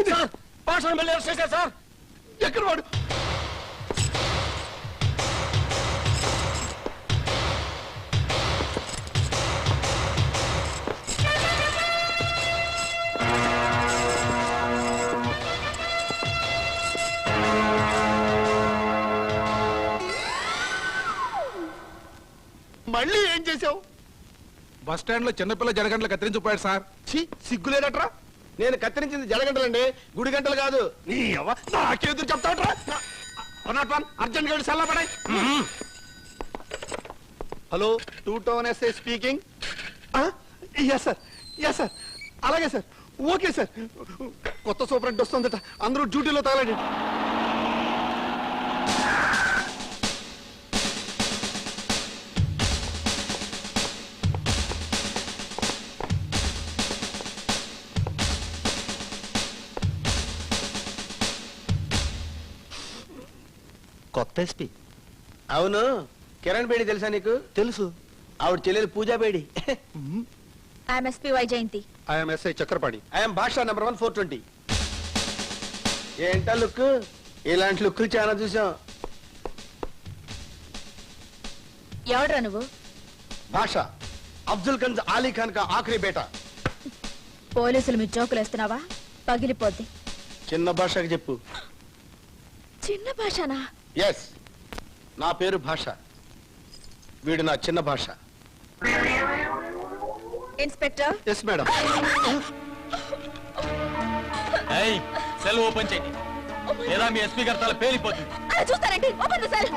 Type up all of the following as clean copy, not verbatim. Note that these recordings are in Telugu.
ఏమైంది భాషను మళ్ళీ అరెస్ట్ చేశారు సార్. ఎక్కడ వాడు? మళ్ళీ ఏం చేసావు? బస్ స్టాండ్ లో చిన్నపిల్ల జడగంటలు కత్తిరించిపోయాడు సార్. సిగ్గులేదట్రా? నేను కత్తిరించింది జడగంటలండి, గుడి గంటలు కాదు. నీ నాకేదో చెప్తావట్రా? అర్జెంట్ గా సల్లా పడాయి. Hello, 2 town SI speaking. Yes sir, yes sir, అలాగే సార్, ఓకే సార్. కొత్త సూపరింట్ వస్తుందట, అందరూ డ్యూటీలో తగలండి. కొత్త ఎస్పీ? అవును. కిరణ్ బేడి తెలుసా నీకు? తెలుసు. ఆవిడ చెల్లెలు Pooja Bedi. I'm SP Vyjayanthi. I'm SI Chakrapani. I'm Basha number 1 420. ఏంటా లుక్? ఇలాంటి లుక్లు చాలా చూసాం. ఎవడ్రా నువ్వు? భాష, అఫ్జల్ గంజ్ ఆలీ ఖాన్ కా ఆఖరి బేటా. పోలీసులు మీ జోకులు వేస్తున్నావా? పగిలిపోద్ది. చిన్న భాషకి చెప్పు. చిన్న భాషనా? ఎస్, నా పేరు భాష, వీడు నా చిన్న భాష. Inspector. Yes madam. Cell open చేయండి లేదా మీ ఎస్పీ గారి తల పేలిపోతుంది. చూస్తారండి, ఓపెన్ సార్.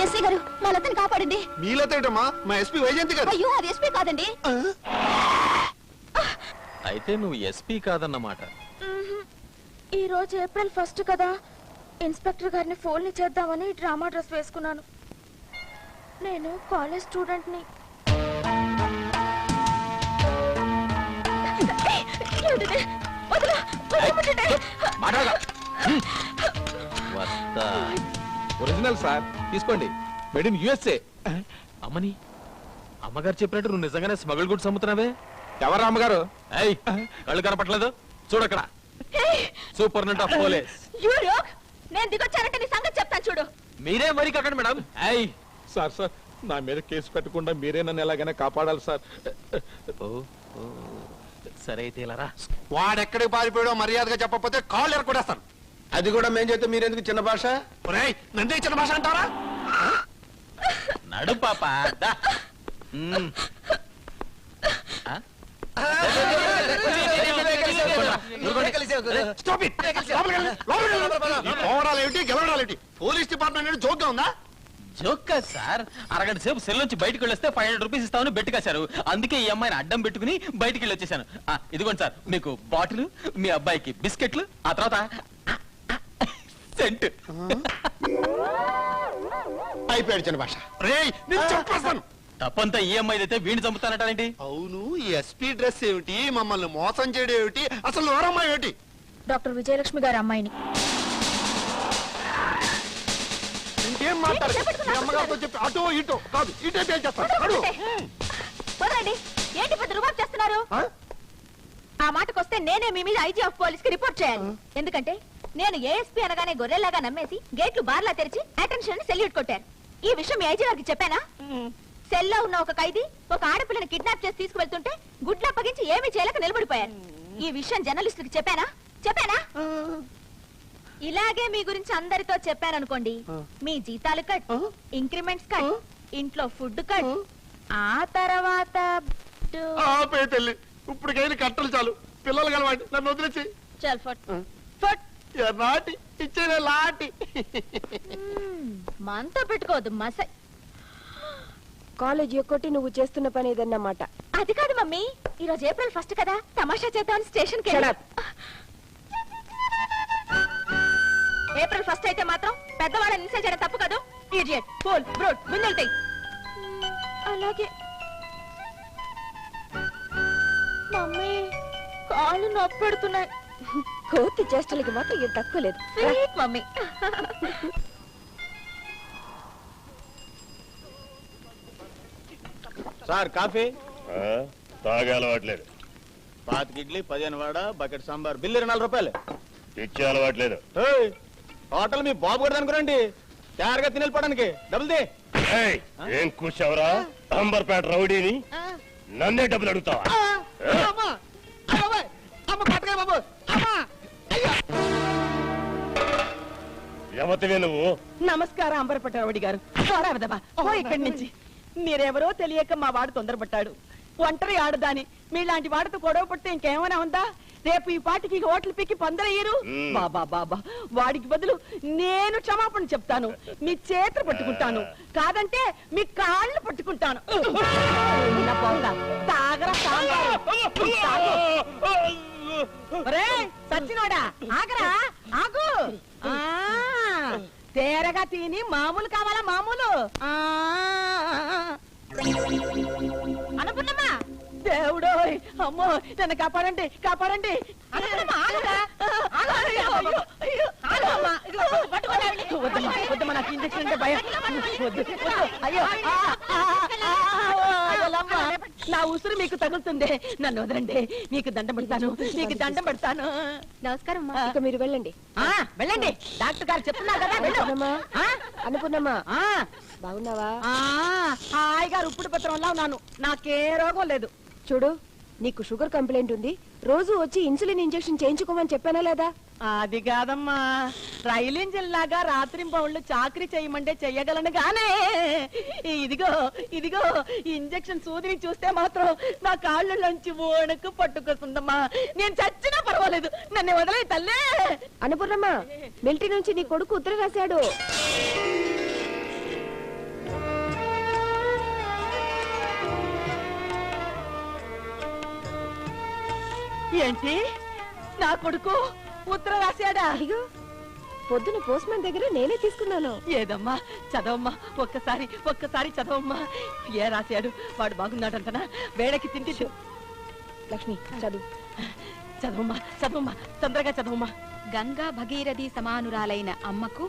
ఎస్పీ గారు, మా లతని కాపాడండి. మీ లత ఏంటమ్మా? మా ఎస్పీ వైజయంతి గారు. అయ్యో, అది ఎస్పీ కాదండి. అయితే నువ్వు ఎస్పీ కాదన్నమాట. ఈ రోజు ఏప్రిల్ 1 కదా, ఇన్స్పెక్టర్ గారిని ఫోన్ చేద్దామని డ్రామా డ్రెస్ వేసుకున్నాను. నేను కాలేజ్ స్టూడెంట్ ని. ఒరిజినల్ సార్, తీసుకోండి. Made in USA. అమ్మని, అమ్మగారు చెప్పినట్టు నువ్వు నిజంగానే స్మగుల్ గుడ్స్ అమ్ముతున్నావే? ఎవరు అమ్మగారు? కళ్ళు కనపట్లేదు, చూడక్కడ. Superintendent of police. నేను దిగొచ్చానంటే నీ సంగతి చెప్తాను చూడు. మీరే మరి అక్కడ మేడం. సార్ సార్, నా మీద కేసు పెట్టకుండా మీరే నన్ను ఎలాగైనా కాపాడాలి సార్. సరే అయితే ఇలా రా. వాడెక్కడికి పారిపోయాడో మర్యాదగా చెప్పకపోతే కాళ్ళు ఎరకొడేస్తాను. అది కూడా మేం చేస్తే మీరెందుకు చిన్న భాష? నందే చిన్న భాష అంటారా? నడు పాప. పోలీస్ డిపార్ట్మెంట్ జోక్ గా ఉందా? జోక్ సార్, అరగంట సేపు సెల్ నుంచి బయటకు వెళ్ళొస్తే 500 రూపీస్ ఇస్తామని బెట్టు కాశారు. అందుకే ఈ అమ్మాయిని అడ్డం పెట్టుకుని బయటికి వెళ్ళి వచ్చేసాను. ఇదిగోండి సార్, మీకు బాటిల్, మీ అబ్బాయికి బిస్కెట్లు, ఆ తర్వాత సెంట్. అయిపోయాడు చిన్న భాష. చెప్పేస్తాను. తప్పంతా ఈ అమ్మాయి అయితే వీడిని చంపుతానటానేంటి? అవును, ఈ ఎస్పీ డ్రెస్ ఏమిటి, మమ్మల్ని మోసం చేయడం ఏమిటి, అసలు ఎవరమ్మాయి ఏమిటి? డాక్టర్ విజయలక్ష్మి గారి అమ్మాయిని. ఇంకేం మాట్లాడు? అమ్మగారితో చెప్పి అటో ఇటో కాదు, ఇటే చేస్తాను. ఏంటి పెద్ద రుబాబు చేస్తున్నారు? ఆ మాటకొస్తే నేనే మీ మీద ఐజీ ఆఫ్ పోలీస్ కి రిపోర్ట్ చేయాలి. ఎందుకంటే నేను ఏఎస్పీ అనగానే గొర్రెల్లాగా నమ్మేసి గేట్లు బార్లా తెరిచి అటెన్షన్ సెల్యూట్ కొట్టారు. ఈ విషయం మీ ఐజీ గారికి చెప్పానా? సెల్లో ఉన్న ఒక ఖైదీ ఒక ఆడపిల్లని కిడ్నాప్ చేసి తీసుకువెళ్తుంటే గుడ్లా పగించి ఏమీ చేయలేక నిలబడిపోయారు. ఈ విషయం జర్నలిస్టులకు చెప్పానా? ఇలాగే మీ గురించి అందరితో చెప్పారనుకోండి, మీ జీతాలు కట్, ఇంక్రిమెంట్స్ కట్, ఇంట్లో ఫుడ్ కట్, ఆ తర్వాత తల్లి ఇప్పటికైనా కట్టలు చాలు, పిల్లలు కలవాడి నన్ను వదిలేసి. చల్ ఫట్ ఫట్. నాటి ఇచ్చేదే లాటి. మనతో పెట్టుకోవద్దు మసై. కాలేజ్ ఒక్కటి నువ్వు చేస్తున్న పని ఏదన్నమాట. అది కాదు మమ్మీ, ఈరోజు ఏప్రిల్ 1 కదా, తమాషా చేద్దామని స్టేషన్ కి. ఏప్రిల్ 1 అయితే మాత్రం పెద్దవాళ్ళని ఇన్సల్ట్ చేయడం తప్పు కాదు. ఇడియట్, ఫూల్, బ్రూట్, ముందుంటాయి. అలాగే మమ్మీ కాళ్ళు నొప్పి పెడుతున్నాయి. కోతి చేష్టలకి మాత్రం ఏం తక్కువ లేదు. మమ్మీ సార్ కాఫీ తాగే అలవాట్లేదు. 5 ఇడ్లీ 15 వడ బకెట్ సాంబార్ బిల్లు 24 రూపాయలు. ఇచ్చే అలవాట్లేదు. హోటల్ మీ బాబు కూడా అనుకురండి తయారుగా తినెళ్ళిపోవడానికి డబ్బులు దే. ఏం కూర్చావురా అంబర్పేట రౌడీని? నన్నే డబ్బులు అడుగుతావా? ఎవతివే నువ్వు? నమస్కారం అంబరపట్ట రౌడి గారు. ఓ ఇక్కడి నుంచి మీరెవరో తెలియక మా వాడు తొందరపడ్డాడు. ఒంటరి ఆడదాని మీలాంటి వాడితో గొడవ పడితే ఇంకేమైనా ఉందా? రేపు ఈ పాటికి హోటల్ పిక్కి పందరయ్యారు. బాబా బాబా వాడికి బదులు నేను క్షమాపణ చెప్తాను. మీ చేతులు పట్టుకుంటాను, కాదంటే మీ కాళ్ళు పట్టుకుంటాను. తాగరా సచ్చినోడా ఆగరా ఆగు. తేరగా తిని మామూలు కావాలా? మామూలు అనుకున్నామా? దేవుడో అమ్మో నన్ను కాపాడండి కాపాడండి. వద్దమ్మా నాకు ఇంజక్షన్ అంటే భయం. వద్దు అయ్యో నా ఉసురు మీకు తగులుతుంది. నన్ను వదలండి. మీకు దండం పెడతాను, మీకు దండం పెడతాను. నమస్కారం. ఇక మీరు వెళ్ళండి. వెళ్ళండి. డాక్టర్ గారు చెప్తున్నారు కదా. అనుకున్నామా? బాగున్నావా? హాయిగా ఉప్పుడు పత్రంలా ఉన్నాను. నాకే రోగం లేదు. చూడు, నీకు షుగర్ కంప్లైంట్ ఉంది. రోజు వచ్చి ఇన్సులిన్ ఇంజెక్షన్ చేయించుకోమని చెప్పానా లేదా? అది కాదమ్మా, రైలు ఇంజిన్ లాగా రాత్రి పౌళ్ళు చాకరీ చేయమంటే చెయ్యగలను గానే. ఇదిగో ఇదిగో ఇంజెక్షన్ సూదిని చూస్తే మాత్రం నా కాళ్ళలోంచి ఓణకు పట్టుకొస్తుందమ్మా. నేను చచ్చినా పర్వాలేదు, నన్ను వదిలే తల్లే. అనుపూర్ణమ్మ, మిలిటరీ నుంచి నీ కొడుకు ఉత్తరం రాశాడు. ఏంటి? నా కొడుకు ఉత్తరం రాశాడా? అయ్యో, పొద్దున పోస్ట్ మ్యాన్ దగ్గర నేనే తీసుకున్నాను. ఏదమ్మా చదవమ్మా, ఒక్కసారి చదవమ్మా. ఏ రాశాడు? వాడు బాగున్నాడంటనా? వేడకి తిండి. లక్ష్మి చదువు. చదవమ్మా తొందరగా చదవమ్మా. గంగా భగీరథి సమానురాలైన అమ్మకు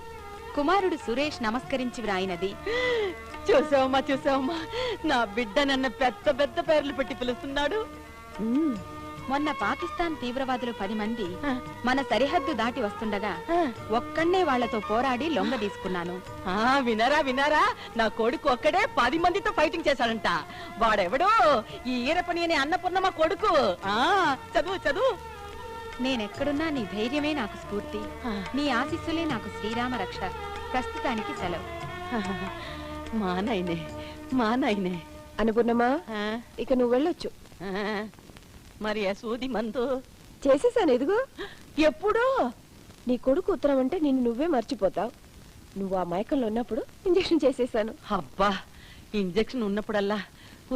కుమారుడు సురేష్ నమస్కరించి వ్రాయినది. చూసావమ్మా నా బిడ్డ నన్ను పెద్ద పెద్ద పేర్లు పెట్టి పిలుస్తున్నాడు. మొన్న పాకిస్తాన్ తీవ్రవాదులు 10 మంది మన సరిహద్దు దాటి వస్తుండగా ఒక్కడే వాళ్లతో పోరాడి లొంగ తీసుకున్నాను. వినారా నా కొడుకు ఒక్కడే 10 మందితో ఫైటింగ్ చేశాడంట. వాడెవడో ఈ ఈరపని అనే అన్నపూర్ణమ్మ కొడుకు. చదువు. నేనెక్కడున్నా నీ ధైర్యమే నాకు స్ఫూర్తి, నీ ఆశీస్సులే నాకు శ్రీరామ రక్ష. ప్రస్తుతానికి సెలవు. మా నాయనే. అనుపూర్ణమ్మా, ఇక నువ్వు వెళ్ళొచ్చు. మరి ఆ సూది మందు చేసేసాను. ఎదుగో. ఎప్పుడు? నీ కొడుకు ఉత్తరం అంటే నిన్ను నువ్వే మర్చిపోతావు. నువ్వు ఆ మైకంలో ఉన్నప్పుడు ఇంజెక్షన్ చేసేసాను. అబ్బా, ఇంజెక్షన్ ఉన్నప్పుడల్లా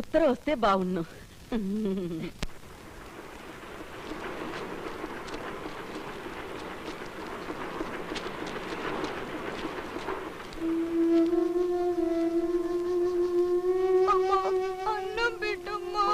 ఉత్తరం వస్తే బాగున్ను. అన్నం పెట్టమ్మా.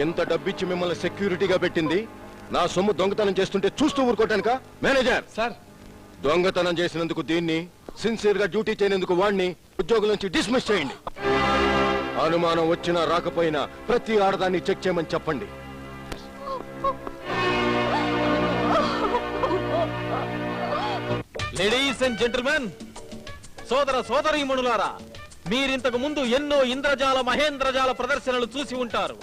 ఎంత డబ్బిచ్చి మిమ్మల్ని సెక్యూరిటీగా పెట్టింది, నా సొమ్ము దొంగతనం చేస్తుంటే చూస్తూ ఊరుకోటానిక? మేనేజర్ సార్, దొంగతనం చేసినందుకు దీన్ని, సిన్సియర్ గా డ్యూటీ చేయనందుకు వాణ్ణి ఉద్యోగం నుంచి డిస్మిస్ చేయండి. అనుమానం వచ్చినా రాకపోయినా ప్రతి ఆడదాన్ని చెక్ చేయమని చెప్పండి. లేడీస్ అండ్ జెంటిల్మెన్, సోదరీమణులారా, మీరింతకు ముందు ఎన్నో ఇంద్రజాల మహేంద్రజాల ప్రదర్శనలు చూసి ఉంటారు.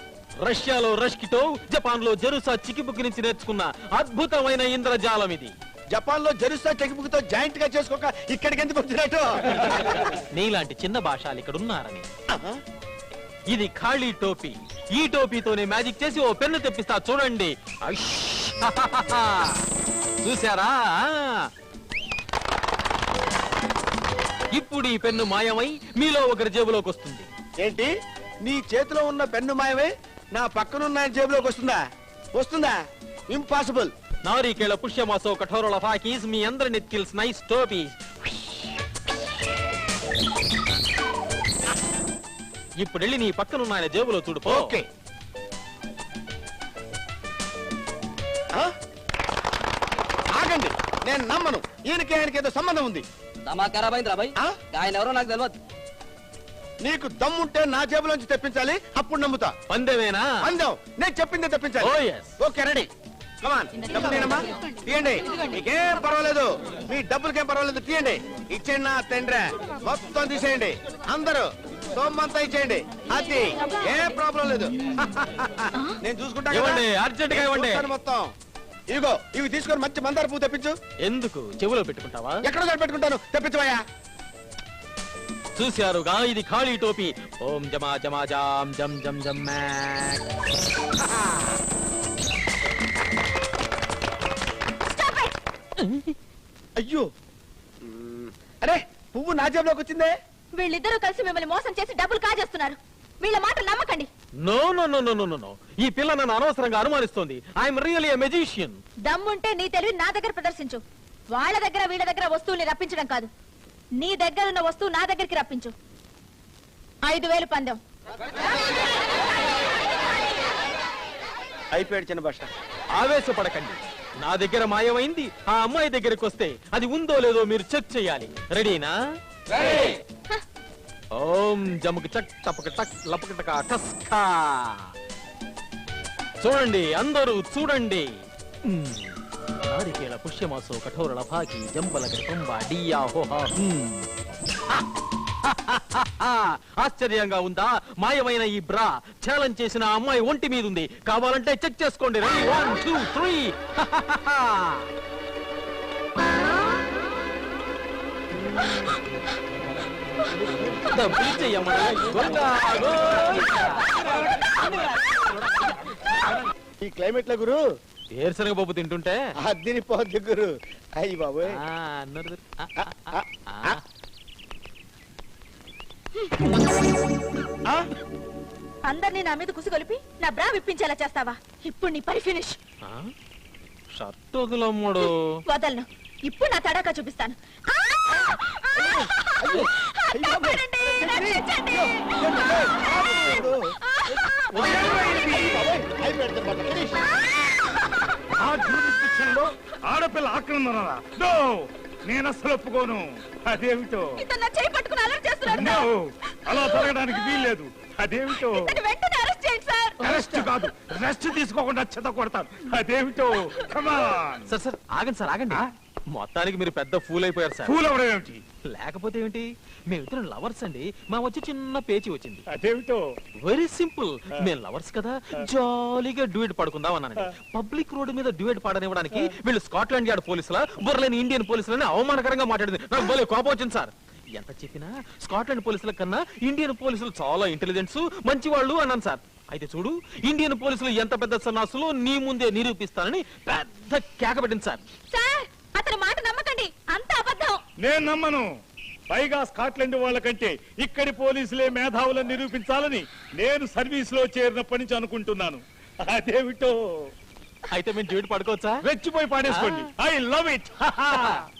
రష్యాలో రష్కిటో, జపాన్ లో జెరుసా చికిబుక్ నుంచి నేర్చుకున్న అద్భుతమైన ఇంద్రజాలం ఇది. జపాన్ లో జెరుసా టెక్నిక్ తో జాయింట్ గా చేసుకోక ఇక్కడికి ఎందుకు వచ్చినట్టు? నీలాంటి చిన్న భాషలు ఇక్కడ ఉన్నారని. ఇది ఖాళీ టోపీ. ఈ టోపీతోనే మ్యాజిక్ చేసి ఓ పెన్ను తెప్పిస్తా చూడండి. ఐష్! చూసారా? ఇప్పుడు ఈ పెన్ను మాయమై మీలో ఒకరి జేబులోకి వస్తుంది. ఏంటి, నీ చేతిలో ఉన్న పెన్ను మాయమే నా పక్కనున్న జేబులోకి వస్తుందా? వస్తుందా? ఇంపాసిబుల్. నారీకేళ పుష్యమాసో కఠోరల ఫాకీస్ మీ అందరి నెత్కిల్స్ నైస్ టోపీ. ఇప్పుడు వెళ్ళి నీ పక్కనున్న ఆయన జేబులో చూడు. ఓకే. ఆగండి, నేను నమ్మను. ఆయనకి ఏదో సంబంధం ఉంది. ఆయన ఎవరో నాకు తెలియదు. నీకు దమ్ముంటే నా జేబులోంచి తెప్పించాలి, అప్పుడు నమ్ముతా. పందెమేనా? అందం నేను చెప్పిందే తెప్పించాలి. Oh, yes. Okay, ready. Come on, డబ్బులు తీయనమ్మా, తీయండి. మీకేం పర్వాలేదు, మీ డబ్బులకేం పర్వాలేదు, తీయండి. ఇచ్చేయండి నా తండ్రి, మొత్తం తీసేయండి. అందరూ సొమ్మంతా ఇచ్చేయండి. అది ఏ ప్రాబ్లం లేదు. నేను చూసుకుంటా కదా. అర్జెంట్ గా ఇవ్వండి. మొత్తం ఇదిగో, ఇవి తీసుకొని మంచి మందార పువ్వు తెప్పించు. ఎందుకు? చెవులో పెట్టుకుంటావా? ఎక్కడ పెట్టుకుంటాను, తెప్పించవయ్యా. చూశారుగా, ఇది ఖాళీ టోపీ. ఓం జమా జమా జాం జం జం జం మ్యాక్. అయ్యో, అరే పువ్వు నా జేబులోకి వచ్చిందే. వీళ్ళిద్దరూ కలిసి మిమ్మల్ని మోసం చేసి డబ్బులు కాజేస్తున్నారు. వీళ్ళ మాటలు నమ్మకండి. No no no no no no. ఈ పిల్ల నన్ను అనవసరంగా అనుమానిస్తోంది. I'm really a magician. దమ్ముంటే నీ తెలివి నా దగ్గర ప్రదర్శించు. వాళ్ళ దగ్గర వీళ్ళ దగ్గర వస్తువుల్ని రప్పించడం కాదు, నీ దగ్గర ఉన్న వస్తువు నా దగ్గరికి రప్పించు. 5,000 పందెం. అయిపోయాడు చిన్న భాష. ఆవేశపడకండి. నా దగ్గర మాయమైంది, ఆ అమ్మాయి దగ్గరికి వస్తే అది ఉందో లేదో మీరు చెక్ చేయాలి. రెడీనా? ఓం జముకు చక్ టపక టక్ లపక టక టస్కా. చూడండి, అందరూ చూడండి. నారికేళ పుష్యమాసో కఠోర లఫాకి జంబలక కుంభ డియా హోహా. ఆశ్చర్యంగా ఉందా? మాయమైన ఈ బ్రా ఛాలెంజ్ చేసిన ఆ అమ్మాయి ఒంటి మీద ఉంది. కావాలంటే చెక్ చేసుకోండి. 1 2 3. ఈ క్లైమేట్ లో గురు ఏరుశనగ పప్పు తింటుంటే అద్దిని పోద్ది గురు. అయ్యి బాబోయ్. అందరినీ నా మీద కుసిగొలిపి నా బ్రా విప్పించేలా చేస్తావా? ఇప్పుడు నీ పని ఫినిష్. షర్ట్ వదులమ్ముడు. వదలను. ఇప్పుడు నా తడాకా చూపిస్తాను. కాపాడండి, రక్షించండి. ఆడపిల్ల ఆక్రమణ నేను అసలు ఒప్పుకోను. అదేమిటో ఇతను నా చేయి పట్టుకుని అలర్ట్ చేస్తున్నాడు. No, అలా జరగడానికి వీల్లేదు. అదేమిటో ఇతన్ని వెంటనే అరెస్ట్ చేయండి సార్. అరెస్ట్ కాదు, రెస్ట్ తీసుకోకుండా చెత్త కొడతాను. అదేమిటో. కమాన్. సార్ సార్ ఆగండి సార్, ఆగండి. మొత్తానికి మీరు పెద్ద ఫూల్ అయిపోయారు సార్. ఫూల్ అవడం ఏమిటి? లేకపోతే ఏమిటి, మేమిద్దరం లవర్స్ అండి. మా వచ్చి చిన్న పేచి వచ్చింది. అదేమిటో. Very simple. మేము లవర్స్ కదా, జాలీగా డ్యూయట్ పడుకుందాం అన్నానండి. పబ్లిక్ రోడ్డు మీద డ్యూయట్ పాడనివ్వడానికి వీళ్ళు స్కాట్లాండ్ యార్డ్ పోలీసుల, బుర్రలేని ఇండియన్ పోలీసులని అవమానకరంగా మాట్లాడింది. నాకు భలే కోపం వచ్చింది సార్. ఎంత చెప్పినా స్కాట్లాండ్ పోలీసుల కన్నా ఇండియన్ పోలీసులు చాలా ఇంటెలిజెంట్స్, మంచి వాళ్ళు అన్నాను సార్. అయితే చూడు, ఇండియన్ పోలీసులు ఎంత పెద్ద సన్నాసులో నీ ముందే నిరూపిస్తానని పెద్ద కేకబెట్టింది సార్. సార్, అతని మాట నమ్మకండి, అంత అబద్ధం. నేను నమ్మను. పైగా స్కాట్లాండ్ వాళ్ళకంటే ఇక్కడి పోలీసులే మేధావులను నిరూపించాలని నేను సర్వీస్ లో చేరినప్పటి నుంచి అనుకుంటున్నాను. అదేమిటో. అయితే మేము డ్యూయట్ పడుకోవచ్చా? రెచ్చిపోయి పాడేసుకోండి. I love it.